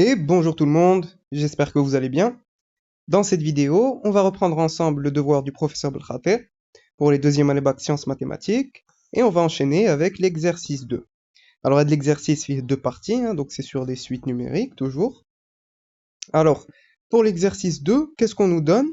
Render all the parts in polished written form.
Et bonjour tout le monde, j'espère que vous allez bien. Dans cette vidéo, on va reprendre ensemble le devoir du professeur Belkhater pour les deuxièmes années bac sciences mathématiques et on va enchaîner avec l'exercice 2. Alors, il y a de l'exercice fait deux parties, donc c'est sur des suites numériques toujours. Alors, pour l'exercice 2, qu'est-ce qu'on nous donne?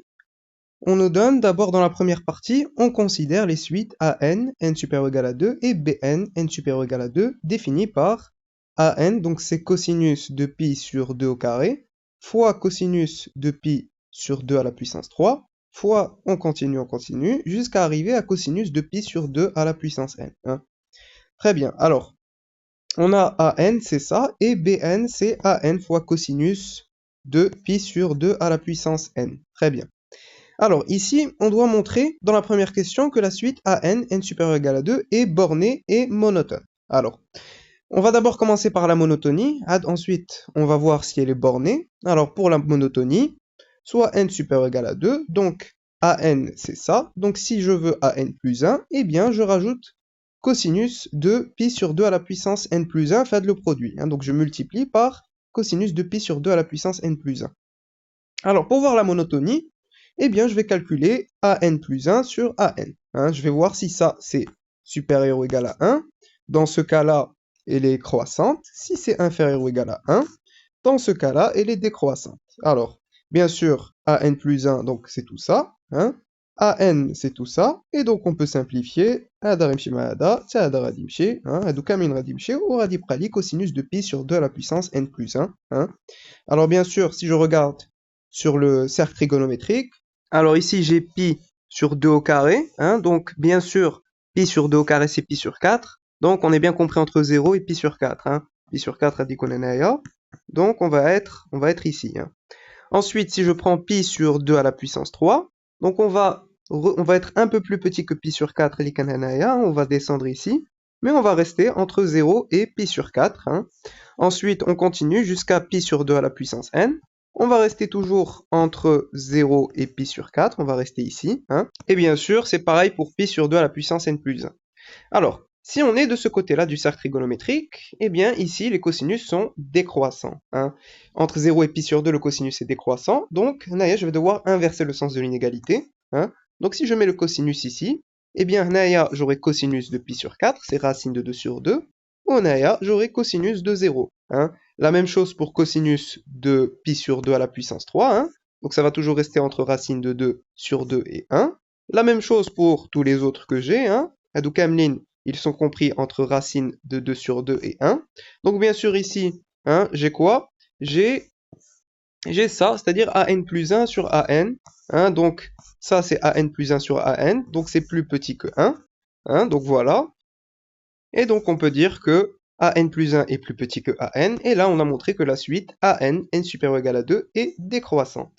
On nous donne d'abord dans la première partie, on considère les suites AN, n supérieur ou égal à 2 et BN, n supérieur ou égal à 2 définies par AN, donc c'est cosinus de pi sur 2 au carré, fois cosinus de pi sur 2 à la puissance 3, fois on continue, jusqu'à arriver à cosinus de pi sur 2 à la puissance n. Très bien, alors, on a AN, c'est ça, et BN, c'est AN fois cosinus de pi sur 2 à la puissance n. Très bien. Alors, ici, on doit montrer dans la première question que la suite AN, n supérieur ou égal à 2, est bornée et monotone. Alors, on va d'abord commencer par la monotonie, ensuite on va voir si elle est bornée. Alors pour la monotonie, soit n supérieur ou égal à 2, donc AN c'est ça, donc si je veux AN plus 1, eh bien je rajoute cosinus de pi sur 2 à la puissance n plus 1, fait le produit. Donc je multiplie par cosinus de pi sur 2 à la puissance n plus 1. Alors pour voir la monotonie, eh bien je vais calculer AN plus 1 sur AN. Je vais voir si ça c'est supérieur ou égal à 1. Dans ce cas-là, elle est croissante. Si c'est inférieur ou égal à 1, dans ce cas-là, elle est décroissante. Alors, bien sûr, AN plus 1, donc c'est tout ça. AN, c'est tout ça. Et donc, on peut simplifier. Adarimshi maada, adaradimshi, adukamin radimshi, ou radiprali cosinus de pi sur 2 à la puissance n plus 1. Alors, bien sûr, si je regarde sur le cercle trigonométrique, alors ici, j'ai pi sur 2 au carré. Donc, bien sûr, pi sur 2 au carré, c'est pi sur 4. Donc, on est bien compris entre 0 et pi sur 4. Pi sur 4 a dit qu'on est à. Donc, on va être ici. Ensuite, si je prends pi sur 2 à la puissance 3, donc on va être un peu plus petit que pi sur 4, on va descendre ici, mais on va rester entre 0 et pi sur 4. Ensuite, on continue jusqu'à pi sur 2 à la puissance n. On va rester toujours entre 0 et pi sur 4, on va rester ici. Et bien sûr, c'est pareil pour pi sur 2 à la puissance n plus 1. Alors, si on est de ce côté-là du cercle trigonométrique, eh bien ici les cosinus sont décroissants. Entre 0 et pi sur 2, le cosinus est décroissant, donc je vais devoir inverser le sens de l'inégalité. Donc si je mets le cosinus ici, eh bien j'aurai cosinus de pi sur 4, c'est racine de 2 sur 2, ou j'aurai cosinus de 0. La même chose pour cosinus de pi sur 2 à la puissance 3, donc ça va toujours rester entre racine de 2 sur 2 et 1. La même chose pour tous les autres que j'ai, Hadoukamlin, ils sont compris entre racine de 2 sur 2 et 1. Donc bien sûr ici, j'ai quoi? J'ai ça, c'est-à-dire AN plus 1 sur AN. Donc ça c'est AN plus 1 sur AN, donc c'est plus petit que 1. Donc voilà. Et donc on peut dire que AN plus 1 est plus petit que AN. Et là on a montré que la suite AN, n supérieur ou égal à 2, est décroissante.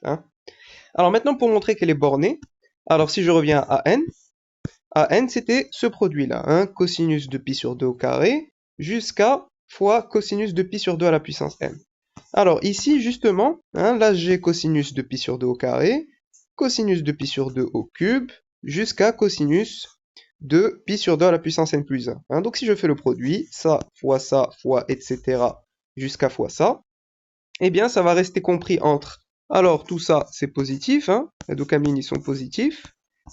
Alors maintenant pour montrer qu'elle est bornée, alors si je reviens à AN, AN, c'était ce produit-là, cosinus de pi sur 2 au carré, jusqu'à fois cosinus de pi sur 2 à la puissance n. Alors ici, justement, là j'ai cosinus de pi sur 2 au carré, cosinus de pi sur 2 au cube, jusqu'à cosinus de pi sur 2 à la puissance n plus 1. Donc si je fais le produit, ça, fois, etc., jusqu'à fois ça, eh bien ça va rester compris entre... Alors tout ça, c'est positif, les deux camines, ils sont positifs.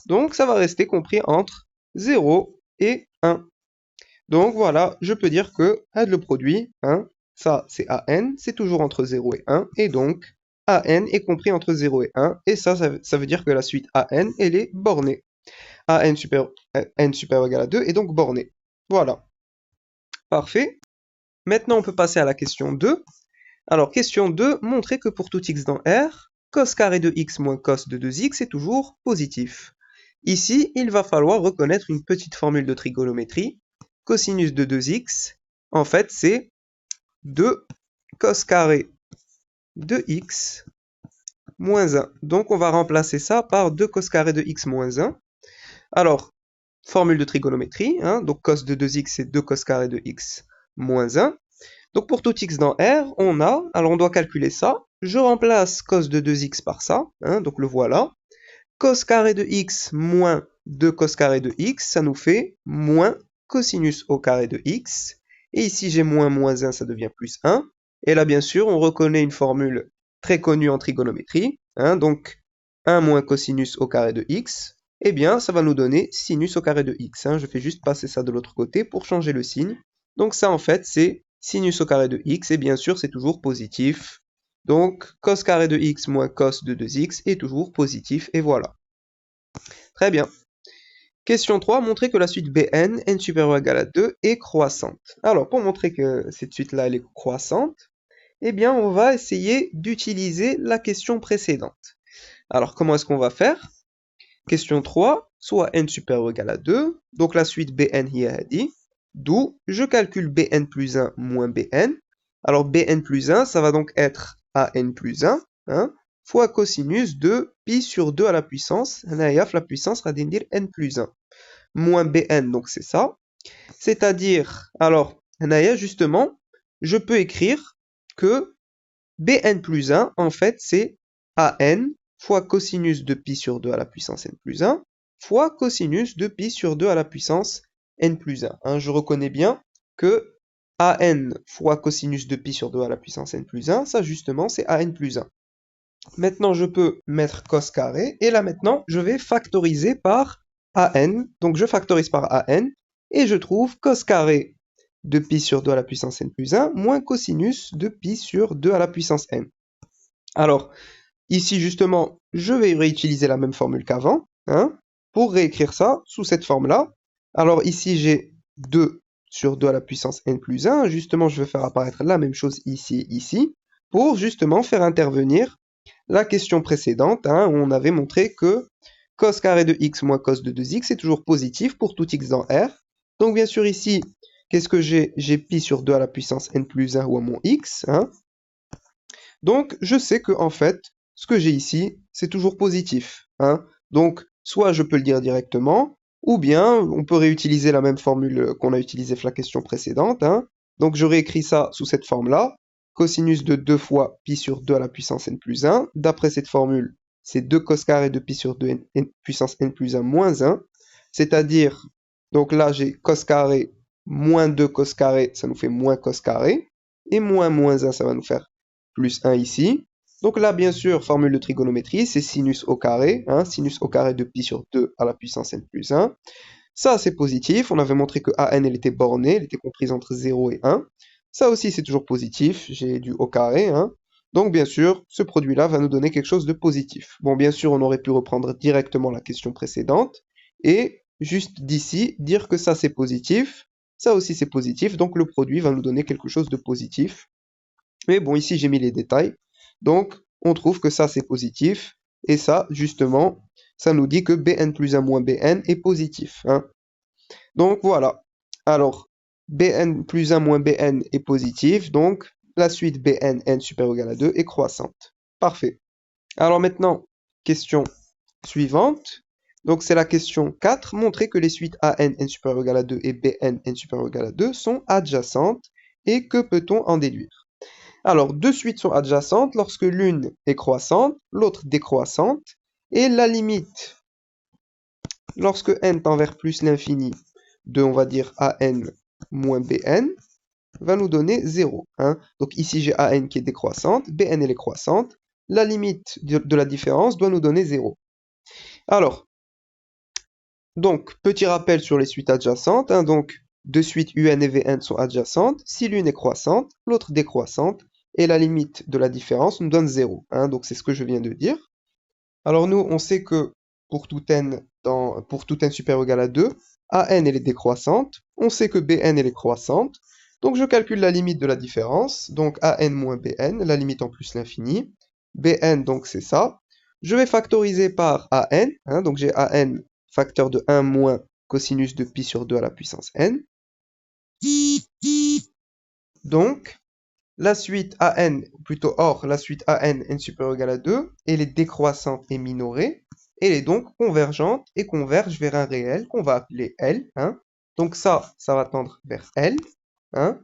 Donc ça va rester compris entre 0 et 1. Donc voilà, je peux dire que le produit, ça c'est AN, c'est toujours entre 0 et 1, et donc AN est compris entre 0 et 1, et ça veut dire que la suite AN, elle est bornée. AN supérieur ou égal à 2 est donc bornée. Voilà. Parfait. Maintenant on peut passer à la question 2. Alors question 2, montrer que pour tout x dans R, cos carré de x moins cos de 2x est toujours positif. Ici, il va falloir reconnaître une petite formule de trigonométrie. Cosinus de 2x, en fait, c'est 2 cos carré de x moins 1. Donc, on va remplacer ça par 2 cos carré de x moins 1. Alors, formule de trigonométrie, donc cos de 2x, c'est 2 cos carré de x moins 1. Donc, pour tout x dans R, alors on doit calculer ça. Je remplace cos de 2x par ça, donc le voilà. Cos carré de x moins 2 cos carré de x, ça nous fait moins cosinus au carré de x. Et ici, j'ai moins 1, ça devient plus 1. Et là, bien sûr, on reconnaît une formule très connue en trigonométrie, hein, donc 1 moins cosinus au carré de x, eh bien, ça va nous donner sinus au carré de x, hein. Je fais juste passer ça de l'autre côté pour changer le signe. Donc ça, en fait, c'est sinus au carré de x, et bien sûr, c'est toujours positif. Donc, cos carré de x moins cos de 2x est toujours positif, et voilà. Très bien. Question 3, montrer que la suite Bn, n supérieur ou égal à 2, est croissante. Alors, pour montrer que cette suite-là, elle est croissante, eh bien, on va essayer d'utiliser la question précédente. Alors, comment est-ce qu'on va faire? Question 3, soit n supérieur ou égal à 2, donc la suite Bn hier a dit, d'où je calcule Bn plus 1 moins Bn. Alors, Bn plus 1, ça va donc être An plus 1, hein, fois cosinus de pi sur 2 à la puissance, la puissance va dire n plus 1, moins Bn, donc c'est ça. C'est-à-dire, alors, justement, je peux écrire que Bn plus 1, en fait, c'est An fois cosinus de pi sur 2 à la puissance n plus 1 fois cosinus de pi sur 2 à la puissance n plus 1. Hein, je reconnais bien que An fois cosinus de pi sur 2 à la puissance n plus 1, ça justement, c'est An plus 1. Maintenant, je peux mettre cos carré, et là maintenant, je vais factoriser par An. Donc, je factorise par An, et je trouve cos carré de pi sur 2 à la puissance n plus 1, moins cosinus de pi sur 2 à la puissance n. Alors, ici justement, je vais réutiliser la même formule qu'avant, hein, pour réécrire ça sous cette forme-là. Alors ici, j'ai 2 sur 2 à la puissance n plus 1. Justement, je vais faire apparaître la même chose ici et ici, pour justement faire intervenir la question précédente, hein, où on avait montré que cos carré de x moins cos de 2x est toujours positif pour tout x dans R. Donc bien sûr ici, qu'est-ce que j'ai? J'ai pi sur 2 à la puissance n plus 1 ou à mon x. Hein. Donc je sais que en fait, ce que j'ai ici, c'est toujours positif. Hein. Donc soit je peux le dire directement, ou bien on peut réutiliser la même formule qu'on a utilisée pour la question précédente. Hein. Donc je réécris ça sous cette forme-là. Cosinus de 2 fois pi sur 2 à la puissance n plus 1. D'après cette formule, c'est 2 cos carré de pi sur 2 puissance n plus 1 moins 1. C'est-à-dire, donc là j'ai cos carré moins 2 cos carré, ça nous fait moins cos carré. Et moins 1, ça va nous faire plus 1 ici. Donc là, bien sûr, formule de trigonométrie, c'est sinus au carré. Hein, sinus au carré de pi sur 2 à la puissance n plus 1. Ça, c'est positif. On avait montré que An, elle était bornée, elle était comprise entre 0 et 1. Ça aussi, c'est toujours positif. J'ai du au carré. Hein. Donc, bien sûr, ce produit-là va nous donner quelque chose de positif. Bon, bien sûr, on aurait pu reprendre directement la question précédente et juste d'ici, dire que ça, c'est positif. Ça aussi, c'est positif. Donc, le produit va nous donner quelque chose de positif. Mais bon, ici, j'ai mis les détails. Donc, on trouve que ça, c'est positif. Et ça, justement, ça nous dit que Bn plus 1 moins Bn est positif. Hein. Donc, voilà. Alors, Bn plus 1 moins Bn est positif. Donc, la suite Bn, n supérieur ou égal à 2 est croissante. Parfait. Alors maintenant, question suivante. Donc, c'est la question 4. Montrer que les suites An, n supérieur ou égal à 2 et Bn, n supérieur ou égal à 2 sont adjacentes. Et que peut-on en déduire? Alors, deux suites sont adjacentes lorsque l'une est croissante, l'autre décroissante, et la limite, lorsque n tend vers plus l'infini de, on va dire, An moins Bn, va nous donner 0. Hein. Donc ici, j'ai An qui est décroissante, Bn elle est croissante, la limite de la différence doit nous donner 0. Alors, donc, petit rappel sur les suites adjacentes, hein, donc, deux suites un et Vn sont adjacentes, si l'une est croissante, l'autre décroissante, et la limite de la différence nous donne 0. Hein, donc c'est ce que je viens de dire. Alors nous, on sait que pour tout n supérieur ou égal à 2, An elle est décroissante, on sait que Bn elle est croissante, donc je calcule la limite de la différence, donc An moins Bn, la limite en plus l'infini, Bn donc c'est ça, je vais factoriser par An, hein, donc j'ai An facteur de 1 moins cosinus de pi sur 2 à la puissance n, donc la suite An, plutôt or, la suite An, n supérieur ou égal à 2, elle est décroissante et minorée, elle est donc convergente et converge vers un réel qu'on va appeler L. Hein. Donc ça va tendre vers L. Hein.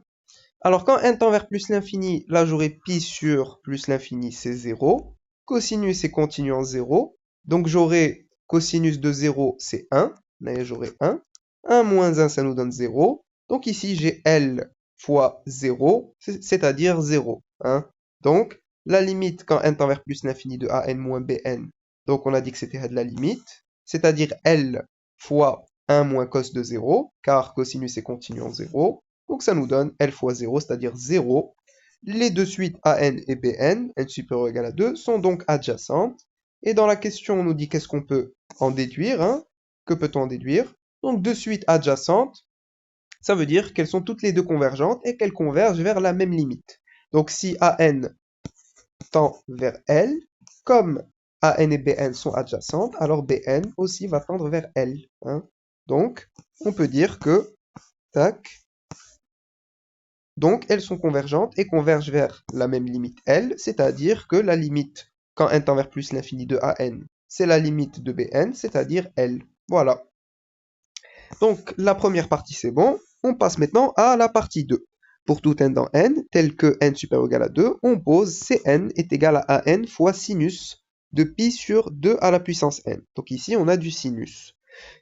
Alors quand n tend vers plus l'infini, là j'aurai pi sur plus l'infini, c'est 0. Cosinus est continu en 0. Donc j'aurai cosinus de 0, c'est 1. Là j'aurai 1. 1 moins 1, ça nous donne 0. Donc ici j'ai L fois 0, c'est-à-dire 0. Hein. Donc, la limite quand n tend vers plus l'infini de an moins bn, donc on a dit que c'était de la limite, c'est-à-dire L fois 1 moins cos de 0, car cosinus est continu en 0. Donc ça nous donne L fois 0, c'est-à-dire 0. Les deux suites an et bn, n supérieur ou égal à 2, sont donc adjacentes. Et dans la question, on nous dit qu'est-ce qu'on peut en déduire. Hein. Que peut-on en déduire? Donc deux suites adjacentes, ça veut dire qu'elles sont toutes les deux convergentes et qu'elles convergent vers la même limite. Donc si an tend vers L, comme an et bn sont adjacentes, alors bn aussi va tendre vers L. Hein. Donc, on peut dire que, tac, donc elles sont convergentes et convergent vers la même limite L, c'est-à-dire que la limite, quand n tend vers plus l'infini de an, c'est la limite de bn, c'est-à-dire L. Voilà. Donc, la première partie, c'est bon. On passe maintenant à la partie 2. Pour tout n dans n, tel que n supérieur ou égal à 2, on pose Cn est égal à an fois sinus de pi sur 2 à la puissance n. Donc ici, on a du sinus.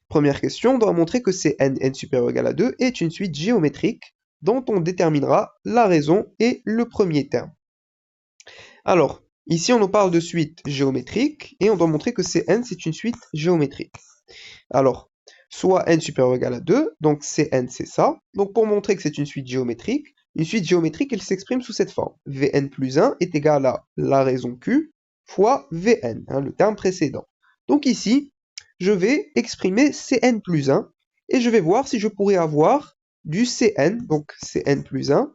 Première question, on doit montrer que Cn, n supérieur ou égal à 2, est une suite géométrique dont on déterminera la raison et le premier terme. Alors, ici, on nous parle de suite géométrique et on doit montrer que Cn, c'est une suite géométrique. Alors, soit n supérieur ou égal à 2, donc Cn c'est ça. Donc pour montrer que c'est une suite géométrique, elle s'exprime sous cette forme. Vn plus 1 est égal à la raison Q fois Vn, hein, le terme précédent. Donc ici, je vais exprimer Cn plus 1 et je vais voir si je pourrais avoir du Cn, donc Cn plus 1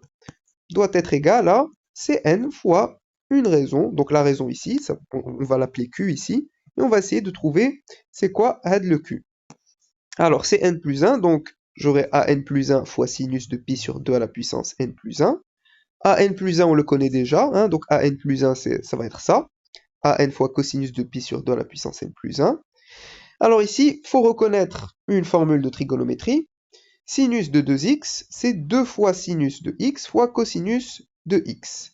doit être égal à Cn fois une raison, donc la raison ici, on va l'appeler Q ici, et on va essayer de trouver c'est quoi had le Q. Alors, c'est n plus 1, donc j'aurai an plus 1 fois sinus de pi sur 2 à la puissance n plus 1. An plus 1, on le connaît déjà, hein, donc an plus 1, ça va être ça. An fois cosinus de pi sur 2 à la puissance n plus 1. Alors ici, il faut reconnaître une formule de trigonométrie. Sinus de 2x, c'est 2 fois sinus de x fois cosinus de x.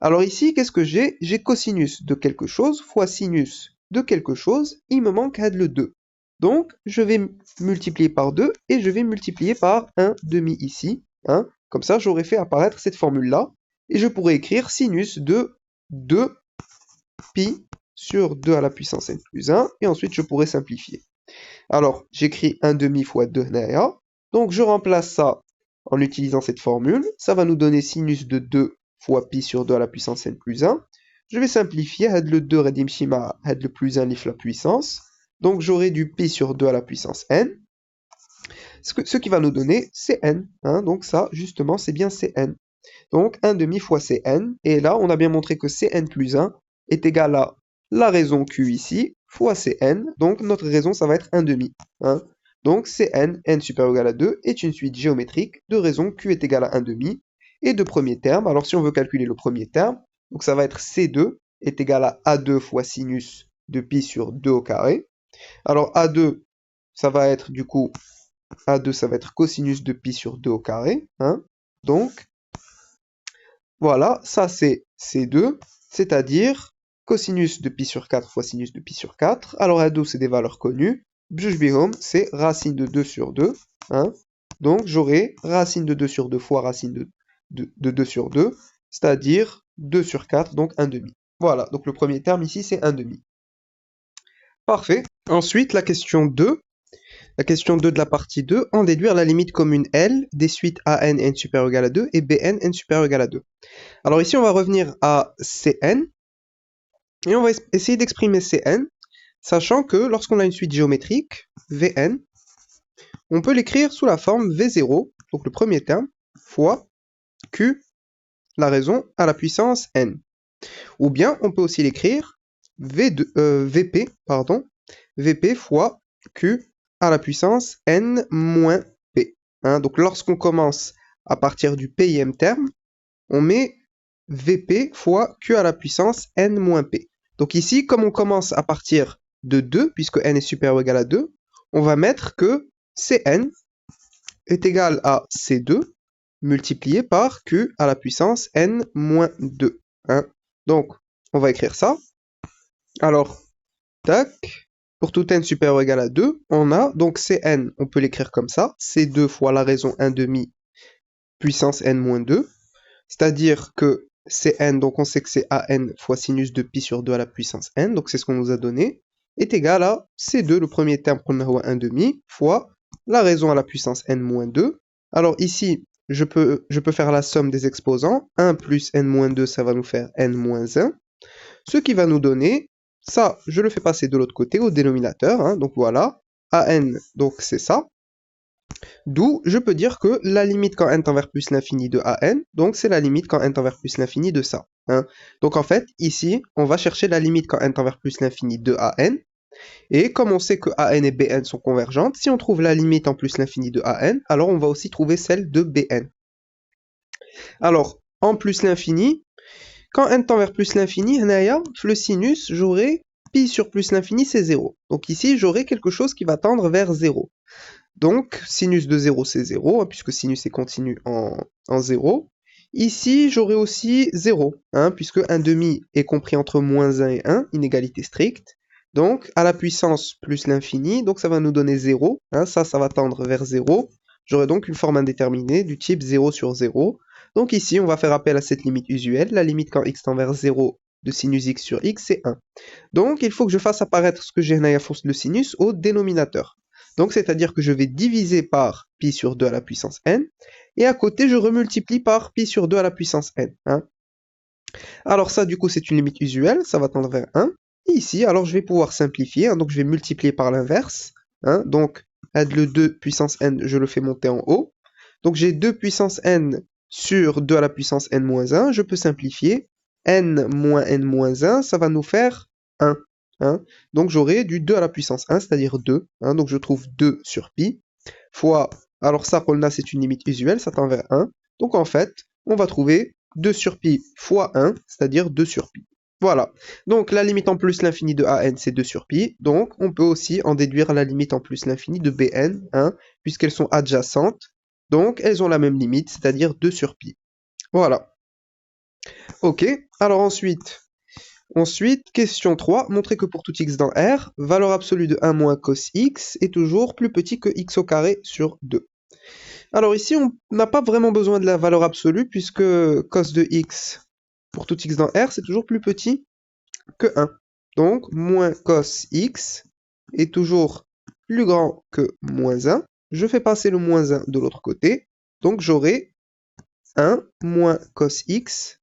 Alors ici, qu'est-ce que j'ai? J'ai cosinus de quelque chose fois sinus de quelque chose, il me manque had le 2. Donc, je vais multiplier par 2 et je vais multiplier par 1 demi ici. Hein. Comme ça, j'aurais fait apparaître cette formule-là. Et je pourrais écrire sinus de 2 pi sur 2 à la puissance n plus 1. Et ensuite, je pourrais simplifier. Alors, j'écris 1 demi fois 2 néa. Donc, je remplace ça en utilisant cette formule. Ça va nous donner sinus de 2 fois pi sur 2 à la puissance n plus 1. Je vais simplifier. Had le 2 redim shima, had le plus 1 lif la puissance. Donc j'aurai du pi sur 2 à la puissance n, ce qui va nous donner Cn. Hein, donc ça, justement, c'est bien Cn. Donc 1 demi fois Cn, et là, on a bien montré que Cn plus 1 est égal à la raison Q ici, fois Cn, donc notre raison, ça va être 1 demi. Hein. Donc Cn, n supérieur ou égal à 2, est une suite géométrique de raison Q est égal à 1 demi, et de premier terme. Alors si on veut calculer le premier terme, donc ça va être C2 est égal à A2 fois sinus de pi sur 2 au carré. Alors A2, ça va être du coup, A2, ça va être cosinus de pi sur 2 au carré. Hein. Donc, voilà, ça c'est C2, c'est-à-dire cosinus de pi sur 4 fois sinus de pi sur 4. Alors A2, c'est des valeurs connues. Bjushbihom, c'est racine de 2 sur 2. Hein. Donc j'aurai racine de 2 sur 2 fois racine de 2 sur 2, c'est-à-dire 2 sur 4, donc 1 demi. Voilà, donc le premier terme ici, c'est 1 demi. Parfait. Ensuite, la question 2. La question 2 de la partie 2, en déduire la limite commune L des suites an n supérieur ou égal à 2 et bn n supérieur ou égal à 2. Alors ici, on va revenir à Cn et on va essayer d'exprimer Cn, sachant que lorsqu'on a une suite géométrique, Vn, on peut l'écrire sous la forme V0, donc le premier terme, fois Q, la raison, à la puissance n. Ou bien, on peut aussi l'écrire Vp fois Q à la puissance n moins p. Hein, donc lorsqu'on commence à partir du pème terme, on met Vp fois Q à la puissance n moins p. Donc ici, comme on commence à partir de 2, puisque n est supérieur ou égal à 2, on va mettre que Cn est égal à C2 multiplié par Q à la puissance n moins 2. Hein. Donc, on va écrire ça. Alors, tac, pour tout n supérieur ou égal à 2, on a donc Cn, on peut l'écrire comme ça, C2 fois la raison 1 demi puissance n moins 2, c'est-à-dire que Cn, donc on sait que c'est an fois sinus de pi sur 2 à la puissance n, donc c'est ce qu'on nous a donné, est égal à C2, le premier terme qu'on a 1 demi, fois la raison à la puissance n moins 2. Alors ici, je peux faire la somme des exposants. 1 plus n moins 2, ça va nous faire n moins 1. Ce qui va nous donner, ça, je le fais passer de l'autre côté, au dénominateur. Hein, donc voilà, an, donc c'est ça. D'où je peux dire que la limite quand n tend vers plus l'infini de an, donc c'est la limite quand n tend vers plus l'infini de ça. Hein. Donc en fait, ici, on va chercher la limite quand n tend vers plus l'infini de an. Et comme on sait que an et bn sont convergentes, si on trouve la limite en plus l'infini de an, alors on va aussi trouver celle de bn. Alors, en plus l'infini, quand n tend vers plus l'infini, le sinus, j'aurai pi sur plus l'infini, c'est 0. Donc ici, j'aurai quelque chose qui va tendre vers 0. Donc, sinus de 0, c'est 0, hein, puisque sinus est continu en 0. Ici, j'aurai aussi 0, hein, puisque 1 demi est compris entre moins 1 et 1, inégalité stricte. Donc, à la puissance plus l'infini, donc ça va nous donner 0. Hein, ça va tendre vers 0. J'aurai donc une forme indéterminée du type 0 sur 0. Donc ici, on va faire appel à cette limite usuelle. La limite quand x tend vers 0 de sinus x sur x, c'est 1. Donc, il faut que je fasse apparaître ce que j'ai à force le sinus au dénominateur. Donc, c'est-à-dire que je vais diviser par pi sur 2 à la puissance n, et à côté, je remultiplie par pi sur 2 à la puissance n. Hein. Alors ça, du coup, c'est une limite usuelle, ça va tendre vers 1. Et ici, alors je vais pouvoir simplifier, hein, donc je vais multiplier par l'inverse. Hein, donc, le 2 puissance n, je le fais monter en haut. Donc j'ai 2 puissance n sur 2 à la puissance n moins 1, je peux simplifier. N moins n moins 1, ça va nous faire 1. Hein. Donc j'aurai du 2 à la puissance 1, c'est-à-dire 2. Hein. Donc je trouve 2 sur pi, fois, alors ça, Rolna, c'est une limite usuelle, ça tend vers 1. Donc en fait, on va trouver 2 sur pi fois 1, c'est-à-dire 2 sur pi. Voilà. Donc la limite en plus l'infini de an, c'est 2 sur pi. Donc on peut aussi en déduire la limite en plus l'infini de bn, hein, puisqu'elles sont adjacentes. Donc elles ont la même limite, c'est-à-dire 2 sur pi. Voilà. Ok, alors ensuite, question 3, montrer que pour tout x dans R, valeur absolue de 1 moins cos x est toujours plus petit que x au carré sur 2. Alors ici, on n'a pas vraiment besoin de la valeur absolue, puisque cos de x, pour tout x dans R, c'est toujours plus petit que 1. Donc, moins cos x est toujours plus grand que moins 1. Je fais passer le moins 1 de l'autre côté. Donc, j'aurai 1 moins cos x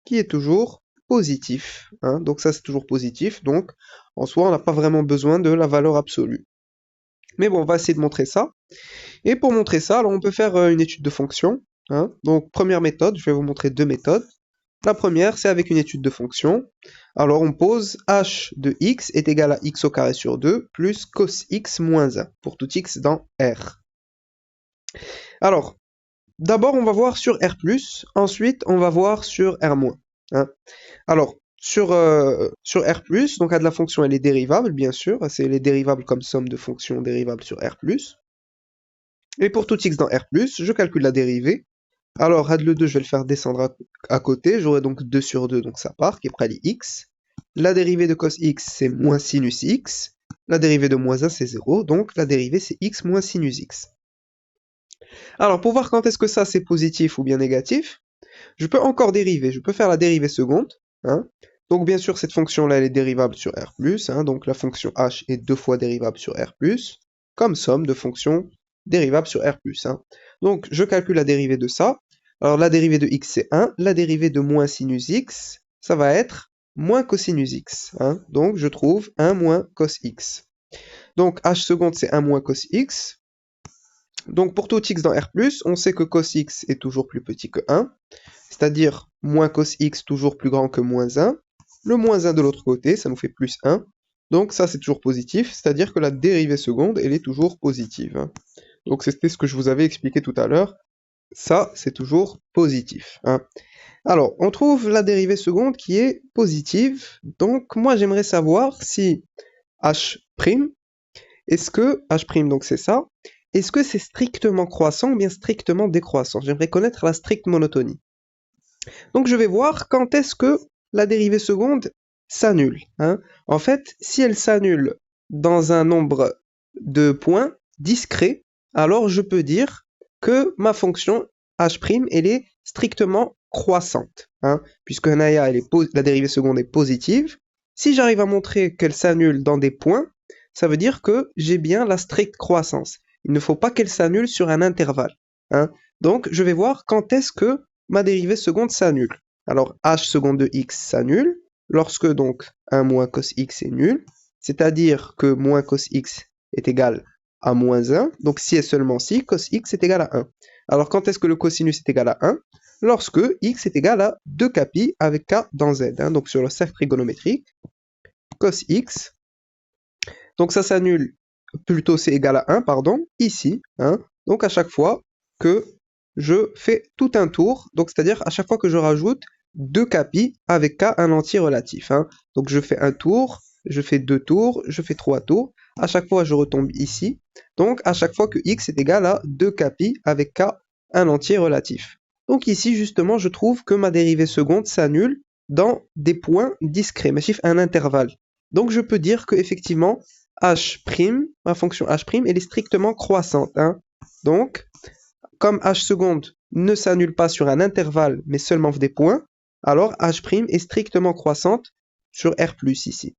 qui est toujours positif. Hein. Donc, ça, c'est toujours positif. Donc, en soi, on n'a pas vraiment besoin de la valeur absolue. Mais bon, on va essayer de montrer ça. Et pour montrer ça, alors on peut faire une étude de fonction. Hein. Donc, première méthode, je vais vous montrer deux méthodes. La première, c'est avec une étude de fonction. Alors, on pose h de x est égal à x au carré sur 2 plus cos x moins 1 pour tout x dans R. Alors, d'abord, on va voir sur R+, ensuite, on va voir sur R-. Hein. Alors, sur R+, donc de la fonction, elle est dérivable, bien sûr. C'est les dérivables comme somme de fonctions dérivables sur R+. Et pour tout x dans R+, je calcule la dérivée. Alors, le 2, je vais le faire descendre à côté. J'aurai donc 2 sur 2, donc ça part, qui est près de x. La dérivée de cos x, c'est moins sinus x. La dérivée de moins 1, c'est 0. Donc, la dérivée, c'est x moins sinus x. Alors, pour voir quand est-ce que ça, c'est positif ou bien négatif, je peux encore dériver. Je peux faire la dérivée seconde. Hein. Donc, bien sûr, cette fonction-là, elle est dérivable sur R+. Hein, donc, la fonction h est 2 fois dérivable sur R+, comme somme de fonctions dérivables sur R+. Hein. Donc, je calcule la dérivée de ça. Alors, la dérivée de x, c'est 1. La dérivée de moins sinus x, ça va être moins cosinus x. Hein. Donc, je trouve 1 moins cos x. Donc, h seconde, c'est 1 moins cos x. Donc, pour tout x dans R+, on sait que cos x est toujours plus petit que 1. C'est-à-dire, moins cos x toujours plus grand que moins 1. Le moins 1 de l'autre côté, ça nous fait plus 1. Donc, ça, c'est toujours positif. C'est-à-dire que la dérivée seconde, elle est toujours positive. Hein. Donc, c'était ce que je vous avais expliqué tout à l'heure. Ça, c'est toujours positif. Hein. Alors, on trouve la dérivée seconde qui est positive. Donc, moi, j'aimerais savoir si h', est-ce que h', donc c'est ça, est-ce que c'est strictement croissant ou bien strictement décroissant? J'aimerais connaître la stricte monotonie. Donc, je vais voir quand est-ce que la dérivée seconde s'annule. Hein. En fait, si elle s'annule dans un nombre de points discret, alors je peux dire que ma fonction h', elle est strictement croissante, hein, puisque la dérivée seconde est positive. Si j'arrive à montrer qu'elle s'annule dans des points, ça veut dire que j'ai bien la stricte croissance. Il ne faut pas qu'elle s'annule sur un intervalle, hein. Donc, je vais voir quand est-ce que ma dérivée seconde s'annule. Alors, h seconde de x s'annule lorsque donc 1 moins cos x est nul, c'est-à-dire que moins cos x est égal à moins 1, donc si et seulement si cos x est égal à 1. Alors, quand est-ce que le cosinus est égal à 1? Lorsque x est égal à 2kπ avec k dans z, hein, donc sur le cercle trigonométrique, cos x, donc ça s'annule, plutôt c'est égal à 1, pardon, ici, hein, donc à chaque fois que je fais tout un tour, donc c'est-à-dire à chaque fois que je rajoute 2kπ avec k un entier relatif, hein. Donc je fais un tour, je fais 2 tours, je fais 3 tours, à chaque fois je retombe ici, donc à chaque fois que x est égal à 2kπ avec k un entier relatif. Donc ici justement je trouve que ma dérivée seconde s'annule dans des points discrets, mes chiffres un intervalle. Donc je peux dire que effectivement h', ma fonction h', elle est strictement croissante, hein. Donc, comme h seconde ne s'annule pas sur un intervalle, mais seulement des points, alors h' est strictement croissante sur R+, ici.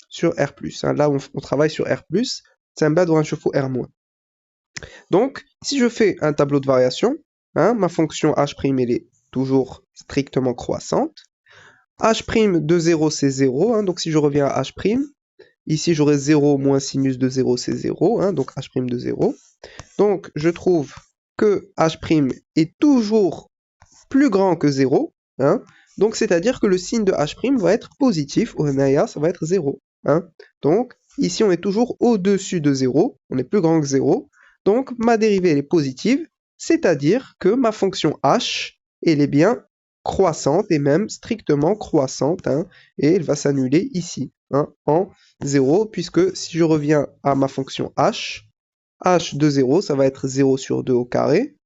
Sur R+, hein. Là, on travaille sur R+, c'est un bas ou un chauffe-eau R-. Donc, si je fais un tableau de variation, hein, ma fonction h', elle est toujours strictement croissante. H' de 0, c'est 0, hein, donc si je reviens à h', ici, j'aurai 0 moins sinus de 0, c'est 0, hein, donc h' de 0. Donc, je trouve que h' est toujours plus grand que 0, hein, donc c'est-à-dire que le signe de h' va être positif, au Naya, ça va être 0. Hein. Donc, ici, on est toujours au-dessus de 0, on est plus grand que 0, donc ma dérivée elle est positive, c'est-à-dire que ma fonction h, elle est bien croissante, et même strictement croissante, hein, et elle va s'annuler ici, hein, en 0, puisque si je reviens à ma fonction h de 0, ça va être 0 sur 2 au carré,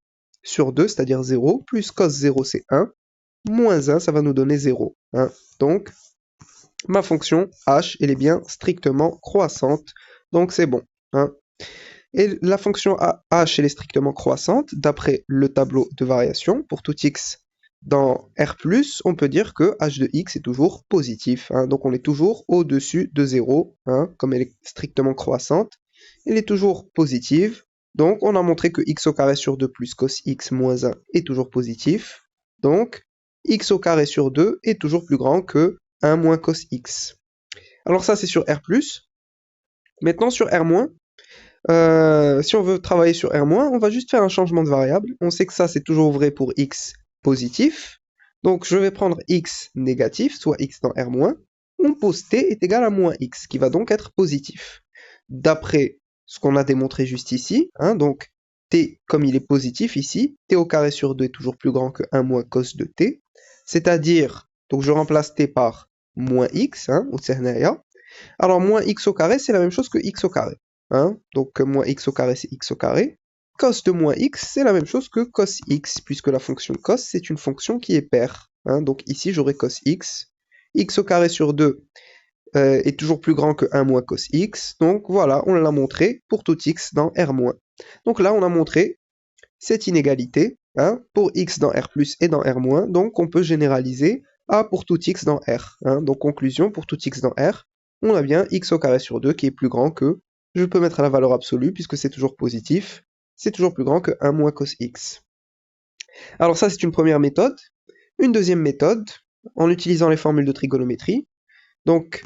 sur 2, c'est-à-dire 0, plus cos 0, c'est 1, moins 1, ça va nous donner 0. Hein. Donc, ma fonction h, elle est bien strictement croissante, donc c'est bon. Hein. Et la fonction h, elle est strictement croissante, d'après le tableau de variation, pour tout x dans R+, on peut dire que h de x est toujours positif, hein, donc on est toujours au-dessus de 0, hein, comme elle est strictement croissante, elle est toujours positive, donc on a montré que x au carré sur 2 plus cos x moins 1 est toujours positif, donc x au carré sur 2 est toujours plus grand que 1 moins cos x. Alors ça c'est sur R+, maintenant sur R-, si on veut travailler sur R-, on va juste faire un changement de variable. On sait que ça, c'est toujours vrai pour x positif. Donc, je vais prendre x négatif, soit x dans R-. On pose t est égal à moins x, qui va donc être positif. D'après ce qu'on a démontré juste ici, hein, donc t, comme il est positif ici, t au carré sur 2 est toujours plus grand que 1 moins cos de t. C'est-à-dire, donc je remplace t par moins x, hein, au Tsernaya. Alors, moins x au carré, c'est la même chose que x au carré. Hein, donc moins x au carré, c'est x au carré. Cos de moins x, c'est la même chose que cos x, puisque la fonction cos, c'est une fonction qui est paire. Hein, donc ici, j'aurai cos x. X au carré sur 2 est toujours plus grand que 1 moins cos x. Donc voilà, on l'a montré pour tout x dans R-. Donc là, on a montré cette inégalité, hein, pour x dans R+, et dans R-. Donc on peut généraliser à pour tout x dans R. Hein, donc conclusion, pour tout x dans R, on a bien x au carré sur 2 qui est plus grand que, je peux mettre la valeur absolue puisque c'est toujours positif, c'est toujours plus grand que 1 moins cos x. Alors ça c'est une première méthode. Une deuxième méthode, en utilisant les formules de trigonométrie. Donc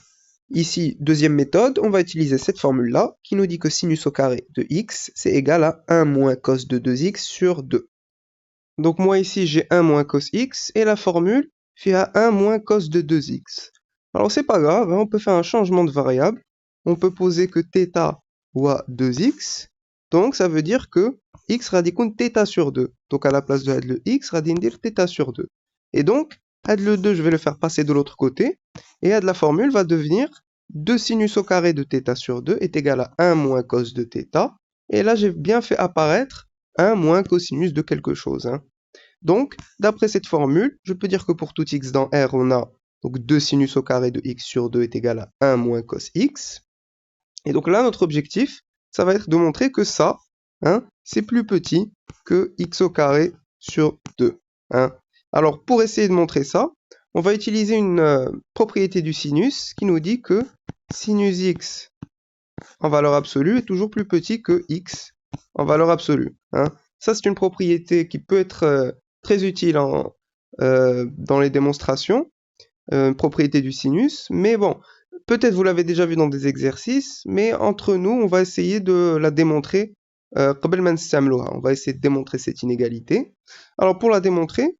ici, deuxième méthode, on va utiliser cette formule-là qui nous dit que sinus au carré de x, c'est égal à 1 moins cos de 2x sur 2. Donc moi ici j'ai 1 moins cos x et la formule fait à 1 moins cos de 2x. Alors c'est pas grave, hein, on peut faire un changement de variable. On peut poser que θ ou 2x. Donc ça veut dire que x radicune θ sur 2. Donc à la place de le x, radindir θ sur 2. Et donc, le 2, je vais le faire passer de l'autre côté. Et la formule va devenir 2 sinus au carré de θ sur 2 est égal à 1 moins cos de θ. Et là, j'ai bien fait apparaître 1 moins cosinus de quelque chose. Hein. Donc, d'après cette formule, je peux dire que pour tout x dans R, on a donc 2 sinus au carré de x sur 2 est égal à 1 moins cos x. Et donc là, notre objectif, ça va être de montrer que ça, hein, c'est plus petit que x au carré sur 2. Hein. Alors, pour essayer de montrer ça, on va utiliser une propriété du sinus qui nous dit que sinus x en valeur absolue est toujours plus petit que x en valeur absolue. Hein. Ça, c'est une propriété qui peut être très utile dans les démonstrations, propriété du sinus, mais bon, peut-être vous l'avez déjà vu dans des exercices, mais entre nous, on va essayer de la démontrer. On va essayer de démontrer cette inégalité. Alors, pour la démontrer,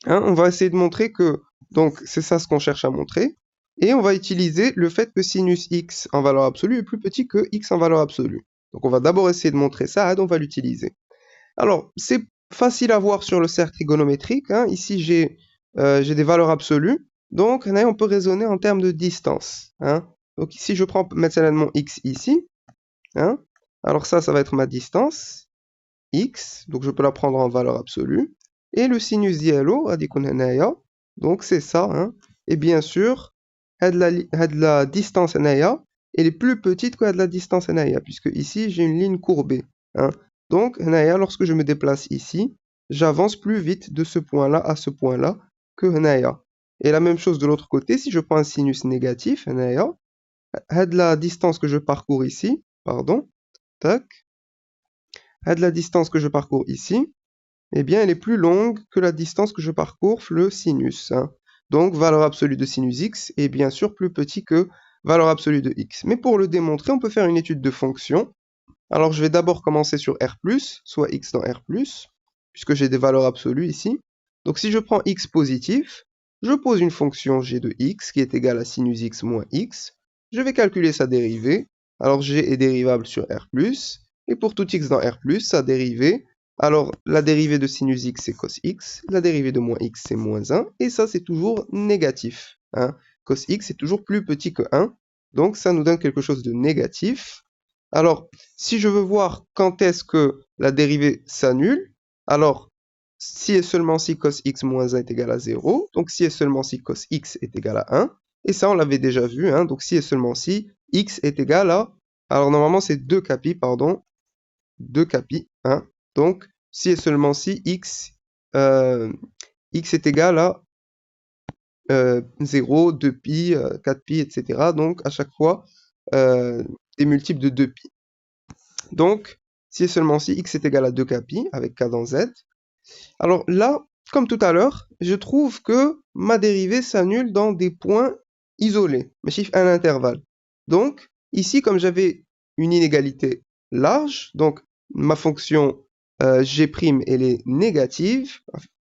hein, on va essayer de montrer que, donc c'est ça ce qu'on cherche à montrer, et on va utiliser le fait que sinus x en valeur absolue est plus petit que x en valeur absolue. Donc on va d'abord essayer de montrer ça, et on va l'utiliser. Alors, c'est facile à voir sur le cercle trigonométrique, hein. Ici j'ai des valeurs absolues, donc on peut raisonner en termes de distance. Hein. Donc ici je prends maintenant mon x ici, hein. Alors ça va être ma distance, x, donc je peux la prendre en valeur absolue. Et le sinus ديالو غادي يكون هنايا, donc c'est ça, hein. Et bien sûr, la distance هنايا, elle est plus petite que la distance هنايا, puisque ici j'ai une ligne courbée, hein. Donc هنايا, lorsque je me déplace ici, j'avance plus vite de ce point-là à ce point-là que هنايا. Et la même chose de l'autre côté, si je prends un sinus négatif, هنايا, la distance que je parcours ici, pardon, tac, la distance que je parcours ici, eh bien, elle est plus longue que la distance que je parcours le sinus. Hein. Donc, valeur absolue de sinus x est bien sûr plus petit que valeur absolue de x. Mais pour le démontrer, on peut faire une étude de fonction. Alors, je vais d'abord commencer sur r+, soit x dans r+, puisque j'ai des valeurs absolues ici. Donc, si je prends x positif, je pose une fonction g de x qui est égale à sinus x moins x. Je vais calculer sa dérivée. Alors, g est dérivable sur r+, et pour tout x dans r+, sa dérivée, alors la dérivée de sinus x c'est cos x, la dérivée de moins x c'est moins 1, et ça c'est toujours négatif. Hein. Cos x est toujours plus petit que 1, donc ça nous donne quelque chose de négatif. Alors, si je veux voir quand est-ce que la dérivée s'annule, alors si et seulement si cos x moins 1 est égal à 0, donc si et seulement si cos x est égal à 1, et ça on l'avait déjà vu, hein, donc si et seulement si x est égal à, alors normalement c'est 2 capi, pardon, 2 capi, hein, donc si et seulement si x, x est égal à 0, 2pi, 4pi, etc. Donc à chaque fois des multiples de 2pi. Donc si et seulement si x est égal à 2kpi avec k dans z. Alors là, comme tout à l'heure, je trouve que ma dérivée s'annule dans des points isolés, mes chiffres à un intervalle. Donc ici, comme j'avais une inégalité large, donc ma fonction g', elle est négative,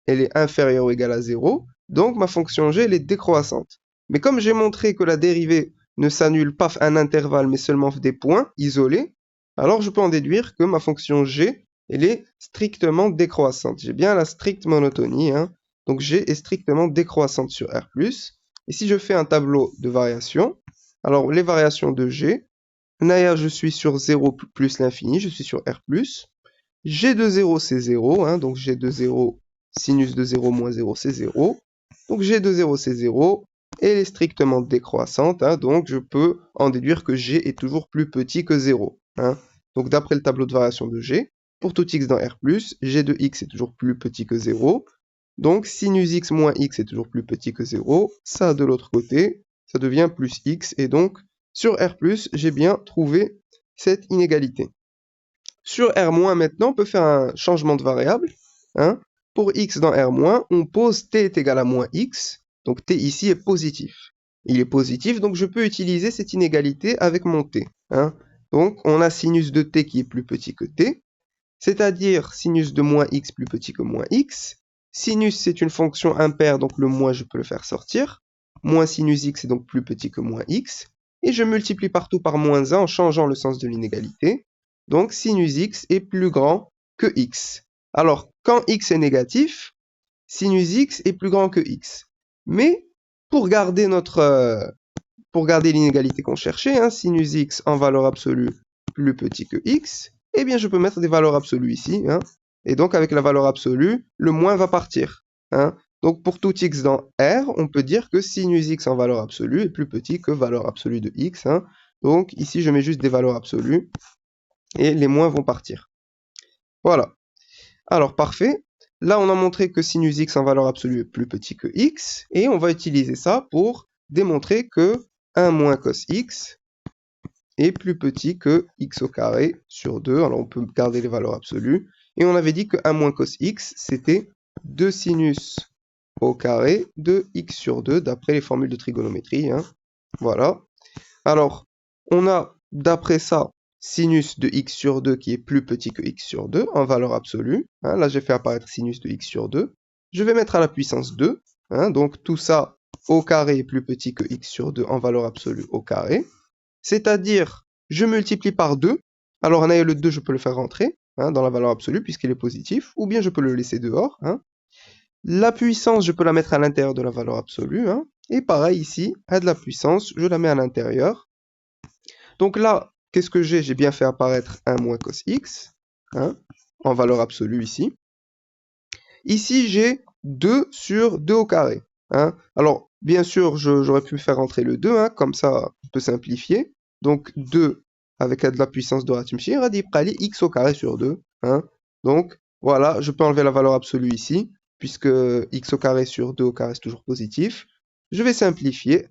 elle est inférieure ou égale à 0, donc ma fonction g, elle est décroissante. Mais comme j'ai montré que la dérivée ne s'annule pas à un intervalle, mais seulement des points isolés, alors je peux en déduire que ma fonction g, elle est strictement décroissante. J'ai bien la stricte monotonie, hein. Donc g est strictement décroissante sur R+. Et si je fais un tableau de variations, alors les variations de g, Naya, je suis sur 0 plus l'infini, je suis sur R+. G de 0, c'est 0, hein, donc G de 0, sinus de 0 moins 0, c'est 0. Donc G de 0, c'est 0, et elle est strictement décroissante, hein, donc je peux en déduire que G est toujours plus petit que 0. Hein. Donc d'après le tableau de variation de G, pour tout x dans R+, G de x est toujours plus petit que 0. Donc sinus x moins x est toujours plus petit que 0. Ça, de l'autre côté, ça devient plus x, et donc sur R+, j'ai bien trouvé cette inégalité. Sur R-, maintenant, on peut faire un changement de variable. Hein. Pour x dans R-, on pose t est égal à moins x. Donc t ici est positif. Il est positif, donc je peux utiliser cette inégalité avec mon t. Hein. Donc on a sinus de t qui est plus petit que t, c'est-à-dire sinus de moins x plus petit que moins x. Sinus, c'est une fonction impaire, donc le moins, je peux le faire sortir. Moins sinus x est donc plus petit que moins x. Et je multiplie partout par moins 1 en changeant le sens de l'inégalité. Donc sinus x est plus grand que x. Alors, quand x est négatif, sinus x est plus grand que x. Mais pour garder l'inégalité qu'on cherchait, hein, sinus x en valeur absolue plus petit que x, eh bien je peux mettre des valeurs absolues ici. Hein, et donc avec la valeur absolue, le moins va partir. Hein. Donc pour tout x dans R, on peut dire que sinus x en valeur absolue est plus petit que valeur absolue de x. Hein. Donc ici je mets juste des valeurs absolues et les moins vont partir. Voilà. Alors parfait. Là, on a montré que sinus x en valeur absolue est plus petit que x, et on va utiliser ça pour démontrer que 1 moins cos x est plus petit que x au carré sur 2. Alors, on peut garder les valeurs absolues. Et on avait dit que 1 moins cos x, c'était 2 sinus au carré de x sur 2, d'après les formules de trigonométrie. Hein. Voilà. Alors, on a, d'après ça, sinus de x sur 2 qui est plus petit que x sur 2 en valeur absolue. Hein, là, j'ai fait apparaître sinus de x sur 2. Je vais mettre à la puissance 2. Hein, donc, tout ça au carré est plus petit que x sur 2 en valeur absolue au carré. C'est-à-dire, je multiplie par 2. Alors, en ayant le 2, je peux le faire rentrer hein, dans la valeur absolue puisqu'il est positif. Ou bien je peux le laisser dehors. Hein. La puissance, je peux la mettre à l'intérieur de la valeur absolue. Hein. Et pareil ici, à de la puissance, je la mets à l'intérieur. Donc là, qu'est-ce que j'ai? J'ai bien fait apparaître 1 moins cos x, hein, en valeur absolue ici. Ici, j'ai 2 sur 2 au carré. Hein. Alors, bien sûr, j'aurais pu faire entrer le 2, hein, comme ça, on peut simplifier. Donc, 2 avec de la puissance de Ratimchi, radib qali x au carré sur 2. Hein. Donc, voilà, je peux enlever la valeur absolue ici, puisque x au carré sur 2 au carré, c'est toujours positif. Je vais simplifier,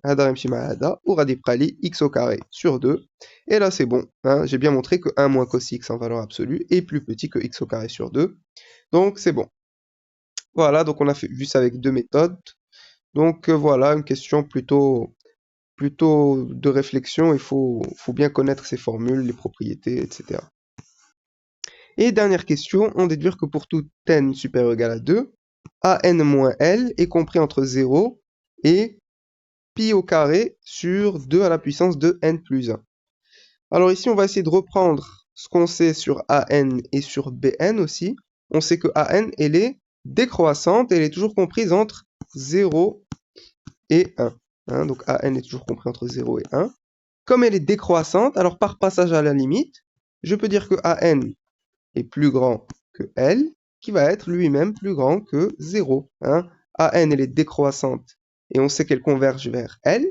ou radib qali x au carré sur 2. Et là, c'est bon. Hein, j'ai bien montré que 1 moins cos x en valeur absolue est plus petit que x au carré sur 2. Donc, c'est bon. Voilà, donc on a vu ça avec deux méthodes. Donc voilà, une question plutôt de réflexion. Il faut bien connaître ces formules, les propriétés, etc. Et dernière question, on déduire que pour tout n supérieur ou égal à 2, an moins l est compris entre 0 et pi au carré sur 2 à la puissance de n plus 1. Alors ici, on va essayer de reprendre ce qu'on sait sur an et sur bn aussi. On sait que an, elle est décroissante et elle est toujours comprise entre 0 et 1. Hein, donc an est toujours compris entre 0 et 1. Comme elle est décroissante, alors par passage à la limite, je peux dire que an est plus grand que L, qui va être lui-même plus grand que 0. Hein. an, elle est décroissante, et on sait qu'elle converge vers L.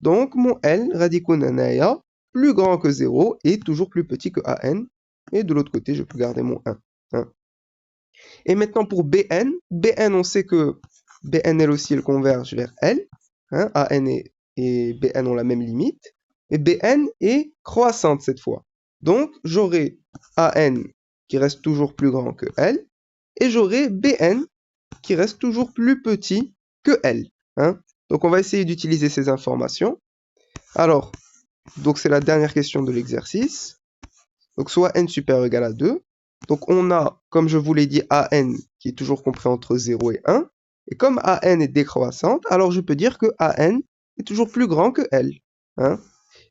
Donc, mon L, radicun anaya, plus grand que 0, est toujours plus petit que an. Et de l'autre côté, je peux garder mon 1. Hein. Et maintenant, pour Bn, on sait que Bn, elle aussi, elle converge vers L. Hein. an et Bn ont la même limite. Et Bn est croissante cette fois. Donc, j'aurai an qui reste toujours plus grand que L, et j'aurai Bn qui reste toujours plus petit que L. Hein. Donc on va essayer d'utiliser ces informations. Alors, donc c'est la dernière question de l'exercice. Donc soit n supérieur ou égal à 2. Donc on a, comme je vous l'ai dit, an qui est toujours compris entre 0 et 1. Et comme an est décroissante, alors je peux dire que an est toujours plus grand que L. Hein.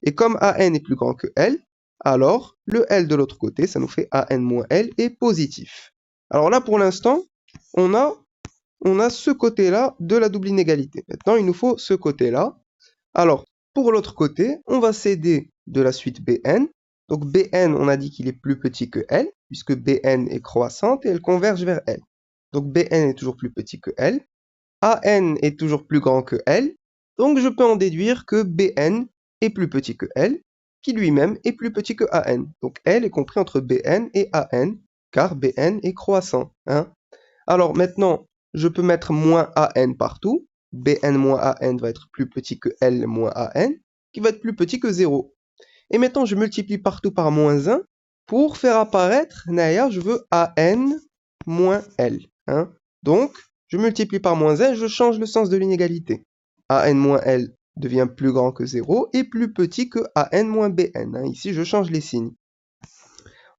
Et comme an est plus grand que L, alors le L de l'autre côté, ça nous fait an moins L est positif. Alors là, pour l'instant, on a ce côté-là de la double inégalité. Maintenant, il nous faut ce côté-là. Alors, pour l'autre côté, on va s'aider de la suite Bn. Donc Bn, on a dit qu'il est plus petit que L, puisque Bn est croissante et elle converge vers L. Donc Bn est toujours plus petit que L. An est toujours plus grand que L. Donc je peux en déduire que Bn est plus petit que L, qui lui-même est plus petit que An. Donc L est compris entre Bn et An, car Bn est croissant. Hein. Alors maintenant, je peux mettre moins An partout. Bn moins An va être plus petit que L moins An, qui va être plus petit que 0. Et maintenant, je multiplie partout par moins 1 pour faire apparaître, d'ailleurs, je veux An moins L. Hein. Donc, je multiplie par moins 1, je change le sens de l'inégalité. An moins L devient plus grand que 0 et plus petit que An moins Bn. Hein. Ici, je change les signes.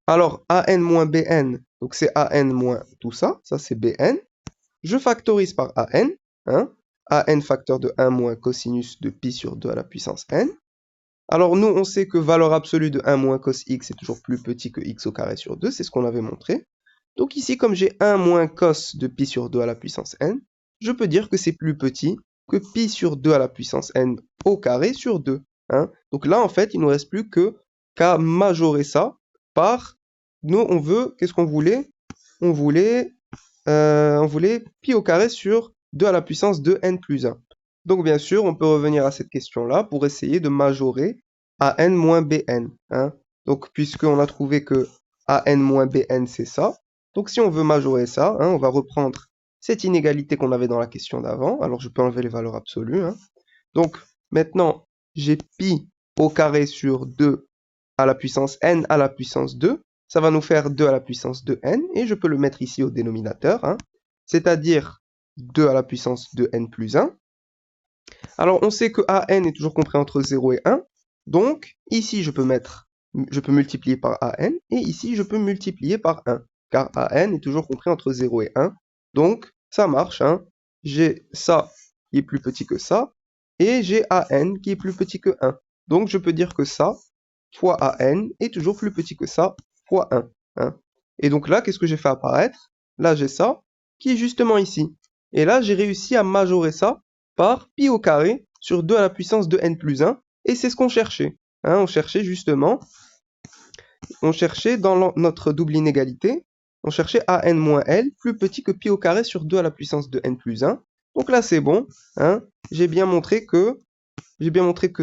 Alors, An moins Bn, donc c'est An moins tout ça, ça c'est Bn. Je factorise par An. Hein. An facteur de 1 moins cosinus de pi sur 2 à la puissance n. Alors nous, on sait que valeur absolue de 1 moins cos x est toujours plus petit que x au carré sur 2, c'est ce qu'on avait montré. Donc ici, comme j'ai 1 moins cos de pi sur 2 à la puissance n, je peux dire que c'est plus petit que pi sur 2 à la puissance n au carré sur 2. Hein. Donc là, en fait, il ne nous reste plus qu'à majorer ça par... Nous, on veut... Qu'est-ce qu'on voulait? On voulait pi au carré sur 2 à la puissance de n plus 1. Donc bien sûr, on peut revenir à cette question-là pour essayer de majorer an moins bn. Hein. Donc puisqu'on a trouvé que an moins bn, c'est ça, Donc si on veut majorer ça, hein, on va reprendre cette inégalité qu'on avait dans la question d'avant. Alors je peux enlever les valeurs absolues, hein. Donc maintenant, j'ai pi au carré sur 2 à la puissance n à la puissance 2. Ça va nous faire 2 à la puissance de n, et je peux le mettre ici au dénominateur, hein, c'est-à-dire 2 à la puissance de n plus 1. Alors on sait que an est toujours compris entre 0 et 1, donc ici je peux multiplier par an, et ici je peux multiplier par 1, car an est toujours compris entre 0 et 1, donc ça marche, hein. J'ai ça qui est plus petit que ça, et j'ai an qui est plus petit que 1. Donc je peux dire que ça fois an est toujours plus petit que ça fois 1, hein. Et donc là, qu'est-ce que j'ai fait apparaître? Là, j'ai ça qui est justement ici. Et là, j'ai réussi à majorer ça par pi au carré sur 2 à la puissance de n plus 1. Et c'est ce qu'on cherchait, hein. On cherchait justement, dans notre double inégalité, on cherchait an moins l plus petit que pi au carré sur 2 à la puissance de n plus 1. Donc là, c'est bon, hein. J'ai bien montré que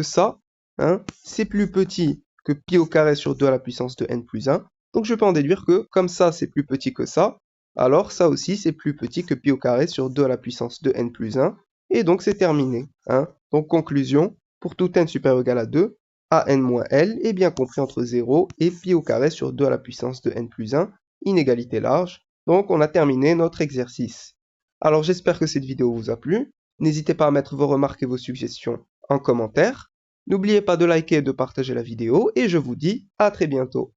ça, hein, c'est plus petit que pi au carré sur 2 à la puissance de n plus 1. Donc je peux en déduire que, comme ça c'est plus petit que ça, alors ça aussi c'est plus petit que pi au carré sur 2 à la puissance de n plus 1. Et donc c'est terminé, hein. Donc conclusion, pour tout n supérieur ou égal à 2, an moins l est bien compris entre 0 et pi au carré sur 2 à la puissance de n plus 1, inégalité large. Donc on a terminé notre exercice. Alors j'espère que cette vidéo vous a plu. N'hésitez pas à mettre vos remarques et vos suggestions en commentaire. N'oubliez pas de liker et de partager la vidéo, et je vous dis à très bientôt.